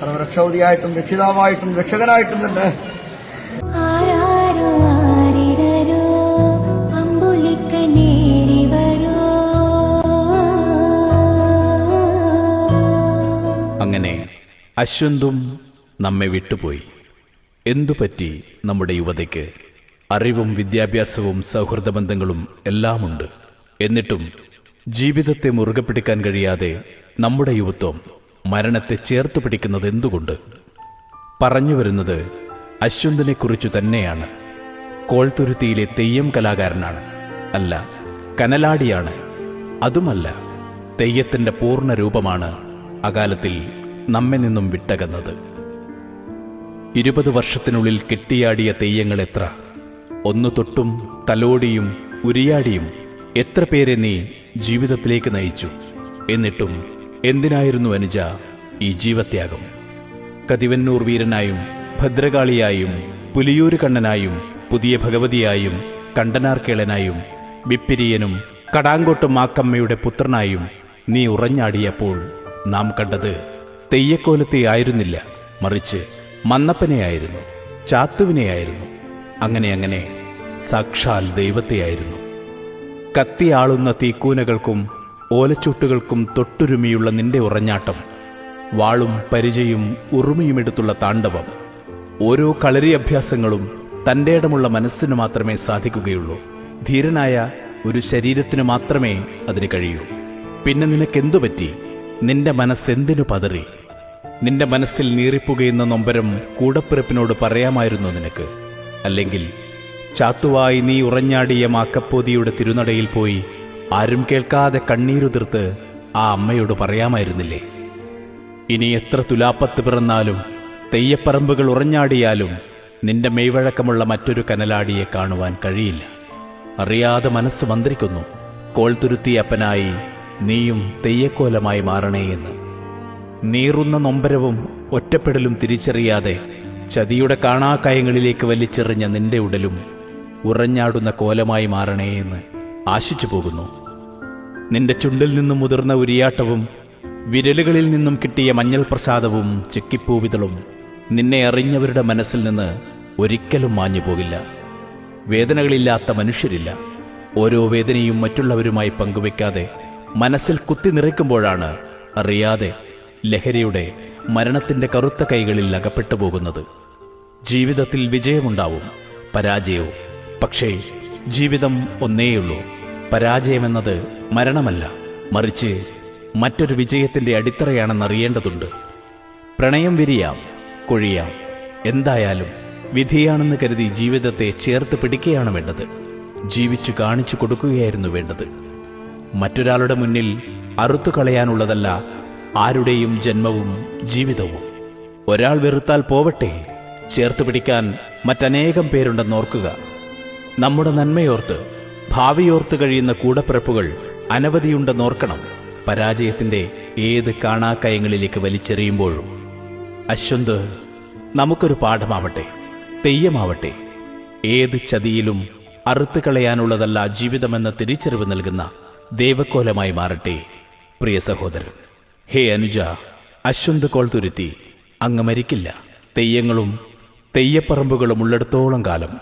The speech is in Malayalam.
സർവരക്ഷാവതിയായിട്ടും രക്ഷിതാവായിട്ടും രക്ഷകനായിട്ടും തന്നെ അങ്ങനെ അശ്വന്തും നമ്മെ വിട്ടുപോയി. എന്തുപറ്റി നമ്മുടെ യുവതയ്ക്ക്? അറിവും വിദ്യാഭ്യാസവും സൗഹൃദ ബന്ധങ്ങളും എല്ലാമുണ്ട്. എന്നിട്ടും ജീവിതത്തെ മുറുകെ പിടിക്കാൻ കഴിയാതെ നമ്മുടെ യുവത്വം മരണത്തെ ചേർത്തു പിടിക്കുന്നത് എന്തുകൊണ്ട്? പറഞ്ഞു വരുന്നത് അശ്വന്തിനെക്കുറിച്ചു തന്നെയാണ്. കോൾത്തുരുത്തിയിലെ തെയ്യം കലാകാരനാണ്. അല്ല, കനലാടിയാണ്. അതുമല്ല, തെയ്യത്തിന്റെ പൂർണ്ണ രൂപമാണ് അകാലത്തിൽ നമ്മെ നിന്നും വിട്ടകന്നത്. 20 വർഷത്തിനുള്ളിൽ കെട്ടിയാടിയ തെയ്യങ്ങൾ എത്ര! ഒന്നു തൊട്ടും തലോടിയും ഉരിയാടിയും എത്ര പേരെ നീ ജീവിതത്തിലേക്ക് നയിച്ചു. എന്നിട്ടും എന്തിനായിരുന്നു അനുജ ഈ ജീവത്യാഗം? കതിവന്നൂർ വീരനായും ഭദ്രകാളിയായും പുലിയൂര് കണ്ണനായും പുതിയ ഭഗവതിയായും കണ്ടനാർക്കേളനായും ബിപ്പിരിയനും കടാങ്കോട്ട് മാക്കമ്മയുടെ പുത്രനായും നീ ഉറഞ്ഞാടിയപ്പോൾ നാം കണ്ടത് തെയ്യക്കോലത്തെ ആയിരുന്നില്ല, മറിച്ച് മന്നപ്പനെയായിരുന്നു, ചാത്തുവിനെയായിരുന്നു. അങ്ങനെ സാക്ഷാൽ ദൈവത്തെയായിരുന്നു. കത്തിയാളുന്ന തീക്കൂനകൾക്കും ഓലച്ചൂട്ടുകൾക്കും തൊട്ടുരുമിയുള്ള നിന്റെ ഉറഞ്ഞാട്ടം, വാളും പരിചയും ഉറുമിയുമെടുത്തുള്ള താണ്ഡവം, ഓരോ കളരി അഭ്യാസങ്ങളും തൻ്റെ ഇടമുള്ള മനസ്സിന് മാത്രമേ സാധിക്കുകയുള്ളൂ. ധീരനായ ഒരു ശരീരത്തിന് മാത്രമേ അതിന് കഴിയൂ. പിന്നെ നിനക്കെന്തു പറ്റി? നിന്റെ മനസ്സെന്തിനു പതറി? നിന്റെ മനസ്സിൽ നീറിപ്പുകയുന്ന നൊമ്പരം കൂടപ്പിറപ്പിനോട് പറയാമായിരുന്നു നിനക്ക്. അല്ലെങ്കിൽ ചാത്തുവായി നീ ഉറഞ്ഞാടിയ മാക്കപ്പോതിയുടെ തിരുനടയിൽ പോയി ആരും കേൾക്കാതെ കണ്ണീരുതിർത്ത് ആ അമ്മയോട് പറയാമായിരുന്നില്ലേ? ഇനി എത്ര തുലാപ്പത്ത് പിറന്നാലും തെയ്യപ്പറമ്പുകൾ ഉറഞ്ഞാടിയാലും നിന്റെ മെയ്വഴക്കമുള്ള മറ്റൊരു കനലാടിയെ കാണുവാൻ കഴിയില്ല. അറിയാതെ മനസ്സ് മന്ത്രിക്കുന്നു, കോൾത്തുരുത്തിയപ്പനായി നീയും തെയ്യക്കോലമായി മാറണേയെന്ന്. നീറുന്ന നൊമ്പരവും ഒറ്റപ്പെടലും തിരിച്ചറിയാതെ ചതിയുടെ കാണാക്കയങ്ങളിലേക്ക് വലിച്ചെറിഞ്ഞ നിന്റെ ഉടലും ഉറഞ്ഞാടുന്ന കോലമായി മാറണേയെന്ന് ആശിച്ചു പോകുന്നു. നിന്റെ ചുണ്ടിൽ നിന്നും മുതിർന്ന ഉരിയാട്ടവും വിരലുകളിൽ നിന്നും കിട്ടിയ മഞ്ഞൾ പ്രസാദവും ചെക്കിപ്പൂവിതളും നിന്നെ അറിഞ്ഞവരുടെ മനസ്സിൽ നിന്ന് ഒരിക്കലും മാഞ്ഞു പോകില്ല. വേദനകളില്ലാത്ത മനുഷ്യരില്ല. ഓരോ വേദനയും മറ്റുള്ളവരുമായി പങ്കുവെക്കാതെ മനസ്സിൽ കുത്തി നിറയ്ക്കുമ്പോഴാണ് അറിയാതെ ലഹരിയുടെ മരണത്തിന്റെ കറുത്ത കൈകളിൽ അകപ്പെട്ടു പോകുന്നത്. ജീവിതത്തിൽ വിജയമുണ്ടാവും, പരാജയവും. പക്ഷേ ജീവിതം ഒന്നേയുള്ളൂ. പരാജയമെന്നത് മരണമല്ല, മറിച്ച് മറ്റൊരു വിജയത്തിന്റെ അടിത്തറയാണെന്നറിയേണ്ടതുണ്ട്. പ്രണയം വിരിയാം, കൊഴിയാം. എന്തായാലും വിധിയാണെന്ന് കരുതി ജീവിതത്തെ ചേർത്ത് പിടിക്കുകയാണ് വേണ്ടത്. ജീവിച്ചു കാണിച്ചു കൊടുക്കുകയായിരുന്നു വേണ്ടത്. മറ്റൊരാളുടെ മുന്നിൽ അറുത്തു കളയാനുള്ളതല്ല ആരുടെയും ജന്മവും ജീവിതവും. ഒരാൾ വെറുത്താൽ പോവട്ടെ, ചേർത്ത് പിടിക്കാൻ മറ്റനേകം പേരുണ്ടെന്നോർക്കുക. നമ്മുടെ നന്മയോർത്ത് ഭാവിയോർത്ത് കഴിയുന്ന കൂടപ്പിറപ്പുകൾ അനവധിയുണ്ടെന്നോർക്കണം. പരാജയത്തിന്റെ ഏത് കാണാക്കയങ്ങളിലേക്ക് വലിച്ചെറിയുമ്പോഴും അശ്വന്ത് നമുക്കൊരു പാഠമാവട്ടെ, തെയ്യമാവട്ടെ. ഏത് ചതിയിലും അറുത്തു കളയാനുള്ളതല്ല ജീവിതമെന്ന തിരിച്ചറിവ് നൽകുന്ന ദൈവക്കോലമായി മാറട്ടെ പ്രിയ സഹോദരൻ. ഹേ അനുജ, അശ്വന്ത് കോൾത്തുരുത്തി, അങ്ങ് മരിക്കില്ല. തെയ്യങ്ങളും തെയ്യപ്പറമ്പുകളും ഉള്ളിടത്തോളം കാലം